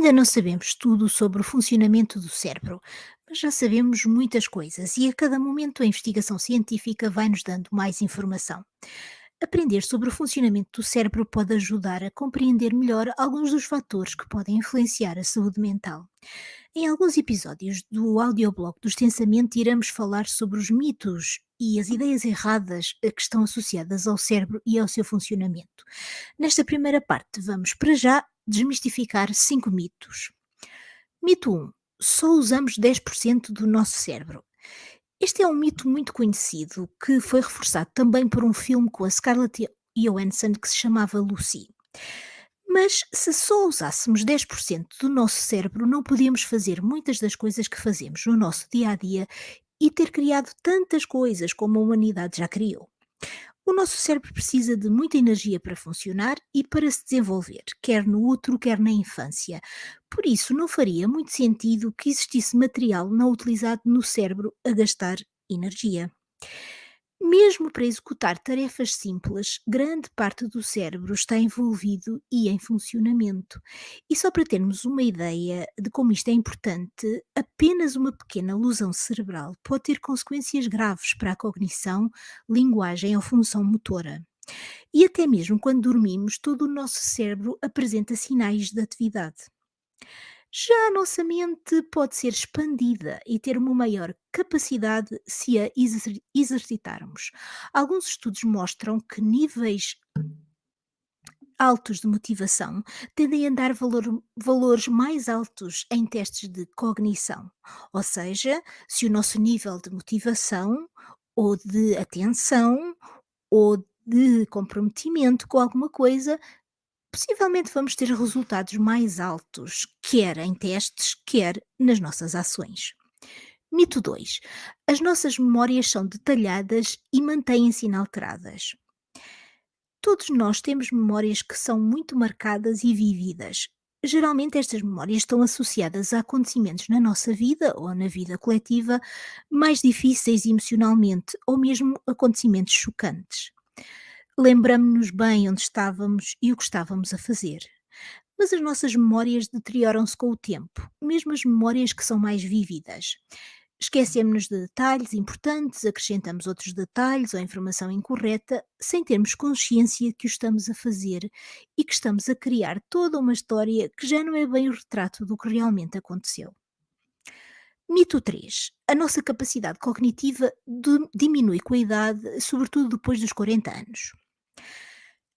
Ainda não sabemos tudo sobre o funcionamento do cérebro, mas já sabemos muitas coisas e a cada momento a investigação científica vai nos dando mais informação. Aprender sobre o funcionamento do cérebro pode ajudar a compreender melhor alguns dos fatores que podem influenciar a saúde mental. Em alguns episódios do audioblog do Extensamente iremos falar sobre os mitos e as ideias erradas que estão associadas ao cérebro e ao seu funcionamento. Nesta primeira parte, vamos para já desmistificar 5 mitos. Mito 1. Só usamos 10% do nosso cérebro. Este é um mito muito conhecido que foi reforçado também por um filme com a Scarlett Johansson que se chamava Lucy. Mas se só usássemos 10% do nosso cérebro, não podíamos fazer muitas das coisas que fazemos no nosso dia a dia e ter criado tantas coisas como a humanidade já criou. O nosso cérebro precisa de muita energia para funcionar e para se desenvolver, quer no útero, quer na infância. Por isso, não faria muito sentido que existisse material não utilizado no cérebro a gastar energia. Mesmo para executar tarefas simples, grande parte do cérebro está envolvido e em funcionamento. E só para termos uma ideia de como isto é importante, apenas uma pequena lesão cerebral pode ter consequências graves para a cognição, linguagem ou função motora. E até mesmo quando dormimos, todo o nosso cérebro apresenta sinais de atividade. Já a nossa mente pode ser expandida e ter uma maior capacidade se a exercitarmos. Alguns estudos mostram que níveis altos de motivação tendem a dar valores mais altos em testes de cognição. Ou seja, se o nosso nível de motivação ou de atenção ou de comprometimento com alguma coisa, possivelmente vamos ter resultados mais altos, quer em testes, quer nas nossas ações. Mito 2: as nossas memórias são detalhadas e mantêm-se inalteradas. Todos nós temos memórias que são muito marcadas e vívidas. Geralmente estas memórias estão associadas a acontecimentos na nossa vida ou na vida coletiva mais difíceis emocionalmente ou mesmo acontecimentos chocantes. Lembramo-nos bem onde estávamos e o que estávamos a fazer. Mas as nossas memórias deterioram-se com o tempo, mesmo as memórias que são mais vívidas. Esquecemos-nos de detalhes importantes, acrescentamos outros detalhes ou informação incorreta, sem termos consciência que o estamos a fazer e que estamos a criar toda uma história que já não é bem o retrato do que realmente aconteceu. Mito 3: a nossa capacidade cognitiva diminui com a idade, sobretudo depois dos 40 anos.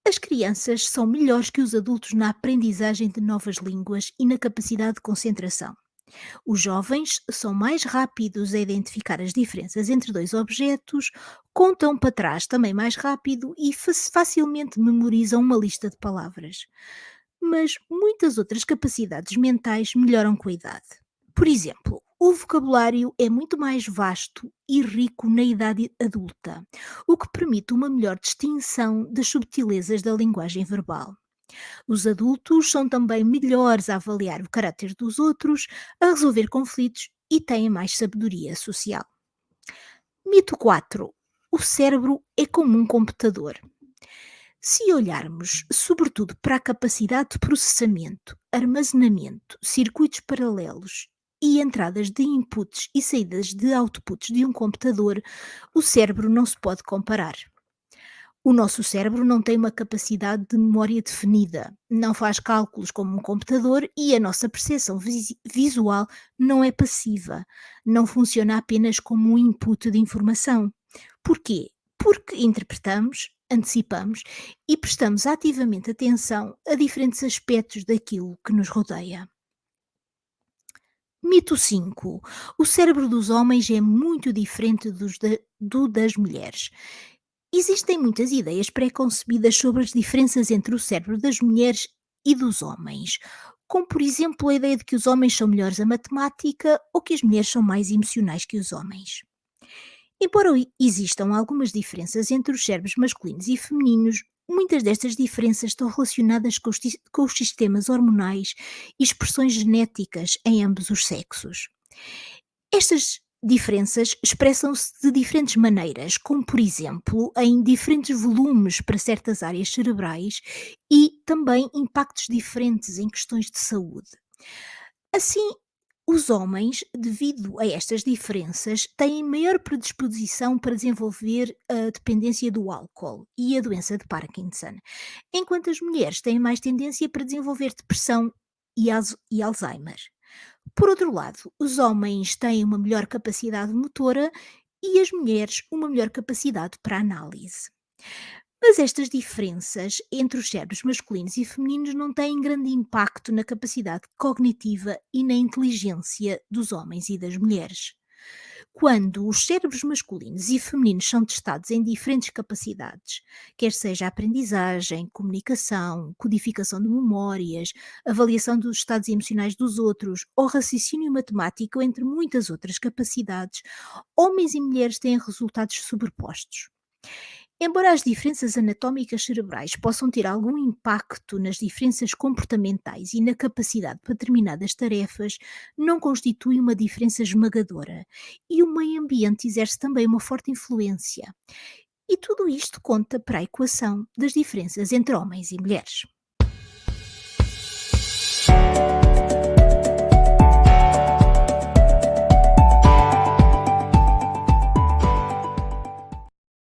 As crianças são melhores que os adultos na aprendizagem de novas línguas e na capacidade de concentração. Os jovens são mais rápidos a identificar as diferenças entre dois objetos, contam para trás também mais rápido e facilmente memorizam uma lista de palavras. Mas muitas outras capacidades mentais melhoram com a idade. Por exemplo, o vocabulário é muito mais vasto e rico na idade adulta, o que permite uma melhor distinção das subtilezas da linguagem verbal. Os adultos são também melhores a avaliar o caráter dos outros, a resolver conflitos e têm mais sabedoria social. Mito 4: o cérebro é como um computador. Se olharmos, sobretudo, para a capacidade de processamento, armazenamento, circuitos paralelos e entradas de inputs e saídas de outputs de um computador, o cérebro não se pode comparar. O nosso cérebro não tem uma capacidade de memória definida, não faz cálculos como um computador e a nossa percepção visual não é passiva, não funciona apenas como um input de informação. Porquê? Porque interpretamos, antecipamos e prestamos ativamente atenção a diferentes aspectos daquilo que nos rodeia. Mito 5: o cérebro dos homens é muito diferente do das mulheres. Existem muitas ideias pré-concebidas sobre as diferenças entre o cérebro das mulheres e dos homens, como por exemplo a ideia de que os homens são melhores a matemática ou que as mulheres são mais emocionais que os homens. Embora existam algumas diferenças entre os cérebros masculinos e femininos, muitas destas diferenças estão relacionadas com os sistemas hormonais e expressões genéticas em ambos os sexos. Estas diferenças expressam-se de diferentes maneiras, como por exemplo em diferentes volumes para certas áreas cerebrais e também impactos diferentes em questões de saúde. Assim, os homens, devido a estas diferenças, têm maior predisposição para desenvolver a dependência do álcool e a doença de Parkinson, enquanto as mulheres têm mais tendência para desenvolver depressão e Alzheimer. Por outro lado, os homens têm uma melhor capacidade motora e as mulheres uma melhor capacidade para análise. Mas estas diferenças entre os cérebros masculinos e femininos não têm grande impacto na capacidade cognitiva e na inteligência dos homens e das mulheres. Quando os cérebros masculinos e femininos são testados em diferentes capacidades, quer seja aprendizagem, comunicação, codificação de memórias, avaliação dos estados emocionais dos outros ou raciocínio matemático, entre muitas outras capacidades, homens e mulheres têm resultados sobrepostos. Embora as diferenças anatómicas cerebrais possam ter algum impacto nas diferenças comportamentais e na capacidade para determinadas tarefas, não constitui uma diferença esmagadora. E o meio ambiente exerce também uma forte influência. E tudo isto conta para a equação das diferenças entre homens e mulheres.